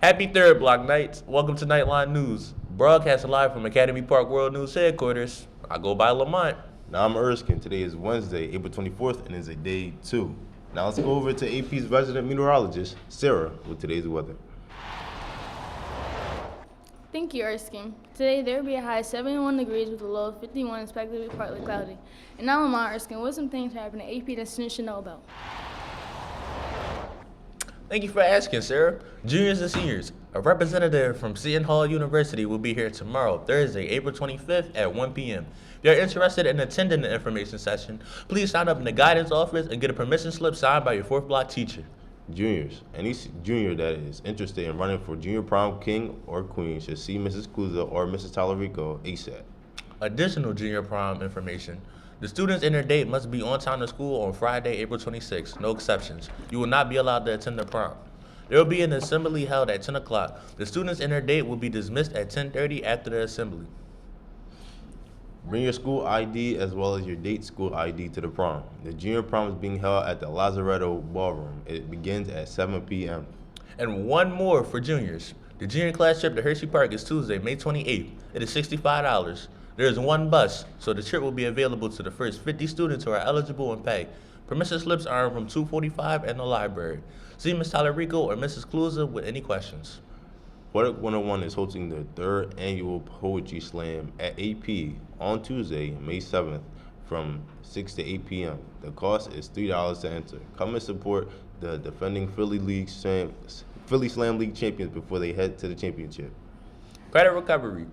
Happy third block nights. Welcome to Knightline News. Broadcast live from Academy Park World News headquarters. I go by Lamont. Now I'm Erskine. Today is Wednesday, April 24th, and it's a day 2. Now let's go over to AP's resident meteorologist, Sarah, with today's weather. Thank you, Erskine. Today there will be a high of 71 degrees with a low of 51, expected to be partly cloudy. And now, Lamont, Erskine, what are some things happening at AP that students should know about? Thank you for asking, Sarah. Juniors and seniors, a representative from Seton Hall University will be here tomorrow, Thursday, April 25th at 1 p.m. If you're interested in attending the information session, please sign up in the guidance office and get a permission slip signed by your 4th block teacher. Juniors, any junior that is interested in running for junior prom king or queen should see Mrs. Cluza or Mrs. Tallarico ASAP. Additional junior prom information. The students and their date must be on time to school on Friday, April 26th, no exceptions. You will not be allowed to attend the prom. There will be an assembly held at 10 o'clock. The students and their date will be dismissed at 10:30 after the assembly. Bring your school ID as well as your date school ID to the prom. The junior prom is being held at the Lazaretto Ballroom. It begins at 7 p.m. And one more for juniors. The junior class trip to Hershey Park is Tuesday, May 28th. It is $65. There is one bus, so the trip will be available to the first 50 students who are eligible and pay. Permission slips are in room 245 and the library. See Ms. Tallarico or Mrs. Cluza with any questions. Poetic 101 is hosting their 3rd annual Poetry Slam at AP on Tuesday, May 7th from 6 to 8 p.m. The cost is $3 to enter. Come and support the defending Philly Slam League champions before they head to the championship. Credit recovery.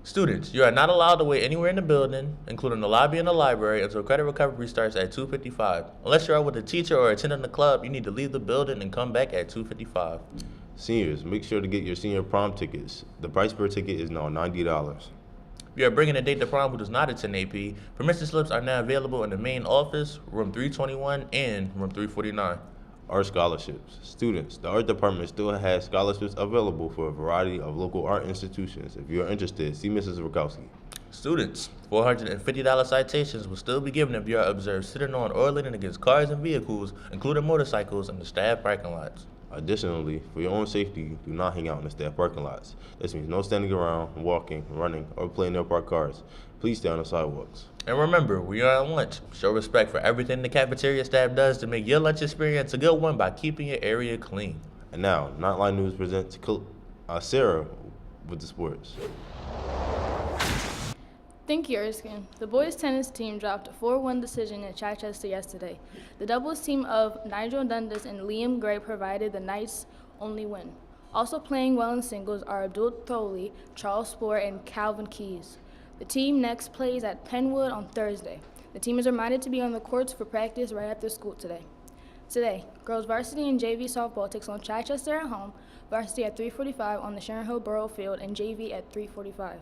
Students, you are not allowed to wait anywhere in the building, including the lobby and the library, until credit recovery starts at 2:55. Unless you're out with a teacher or attending the club, you need to leave the building and come back at 2:55. Seniors, make sure to get your senior prom tickets. The price per ticket is now $90. If you are bringing a date to prom who does not attend AP, permission slips are now available in the main office, room 321 and room 349. Art scholarships. Students, the art department still has scholarships available for a variety of local art institutions. If you are interested, see Mrs. Rakowski. Students, $450 citations will still be given if you are observed sitting on or leaning against cars and vehicles, including motorcycles, in the staff parking lots. Additionally, for your own safety, do not hang out in the staff parking lots. This means no standing around, walking, running, or playing near parked cars. Please stay on the sidewalks. And remember, when you're on lunch, show respect for everything the cafeteria staff does to make your lunch experience a good one by keeping your area clean. And now, Knightline News presents Sarah with the sports. Thank you, Erskine. The boys tennis team dropped a 4-1 decision in Chichester yesterday. The doubles team of Nigel Dundas and Liam Gray provided the Knights' only win. Also playing well in singles are Abdul Tholey, Charles Spoor, and Calvin Keys. The team next plays at Penwood on Thursday. The team is reminded to be on the courts for practice right after school today. Today, girls varsity and JV softball takes on Chichester at home, varsity at 3:45 on the Sharon Hill Borough Field, and JV at 3:45.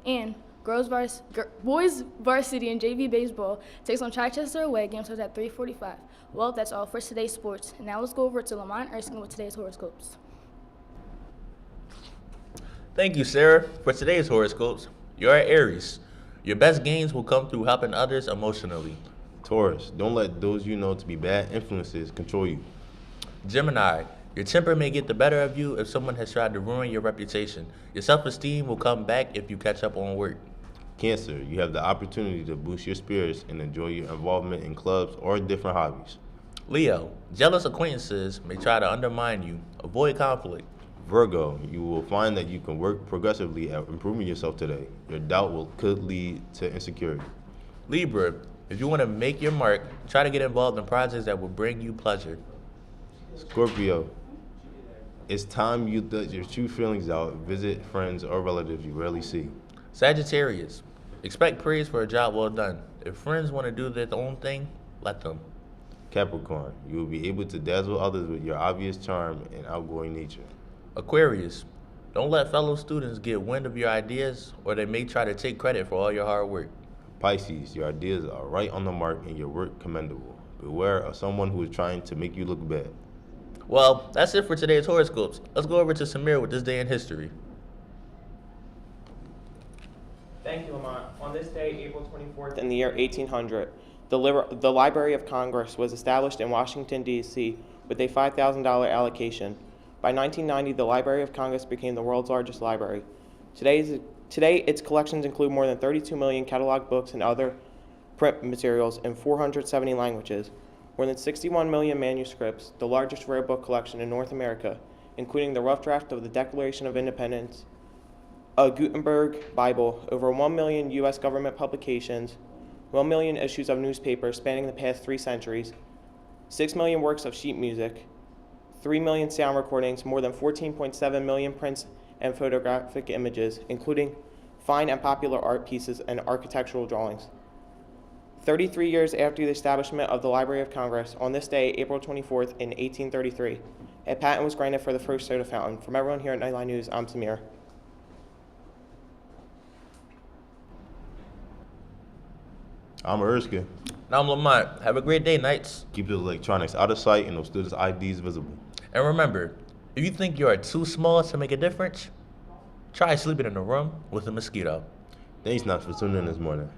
And boys varsity and JV baseball takes on Chichester away. Game starts at 3:45. Well, that's all for today's sports. And now let's go over to Lamont Erskine with today's horoscopes. Thank you, Sarah. For today's horoscopes, you're at Aries. Your best gains will come through helping others emotionally. Taurus, don't let those you know to be bad influences control you. Gemini, your temper may get the better of you if someone has tried to ruin your reputation. Your self-esteem will come back if you catch up on work. Cancer, you have the opportunity to boost your spirits and enjoy your involvement in clubs or different hobbies. Leo, jealous acquaintances may try to undermine you. Avoid conflict. Virgo, you will find that you can work progressively at improving yourself today. Your doubt could lead to insecurity. Libra, if you want to make your mark, try to get involved in projects that will bring you pleasure. Scorpio, it's time you let your true feelings out. Visit friends or relatives you rarely see. Sagittarius, expect praise for a job well done. If friends want to do their own thing, let them. Capricorn, you will be able to dazzle others with your obvious charm and outgoing nature. Aquarius, don't let fellow students get wind of your ideas or they may try to take credit for all your hard work. Pisces, your ideas are right on the mark and your work commendable. Beware of someone who is trying to make you look bad. Well, that's it for today's horoscopes. Let's go over to Samir with this day in history. Thank you, Lamont. On this day, April 24th, in the year 1800, the Library of Congress was established in Washington, D.C. with a $5,000 allocation. By 1990, the Library of Congress became the world's largest library. Today, its collections include more than 32 million catalog books and other print materials in 470 languages, more than 61 million manuscripts, the largest rare book collection in North America, including the rough draft of the Declaration of Independence, a Gutenberg Bible, over 1 million U.S. government publications, 1 million issues of newspapers spanning the past 3 centuries, 6 million works of sheet music, 3 million sound recordings, more than 14.7 million prints and photographic images, including fine and popular art pieces and architectural drawings. 33 years after the establishment of the Library of Congress, on this day, April 24th, in 1833, a patent was granted for the first soda fountain. From everyone here at Knightline News, I'm Samir. I'm Erskine. Now I'm Lamont. Have a great day, Knights. Keep the electronics out of sight and those students' IDs visible. And remember, if you think you are too small to make a difference, try sleeping in a room with a mosquito. Thanks, Knox, for tuning in this morning.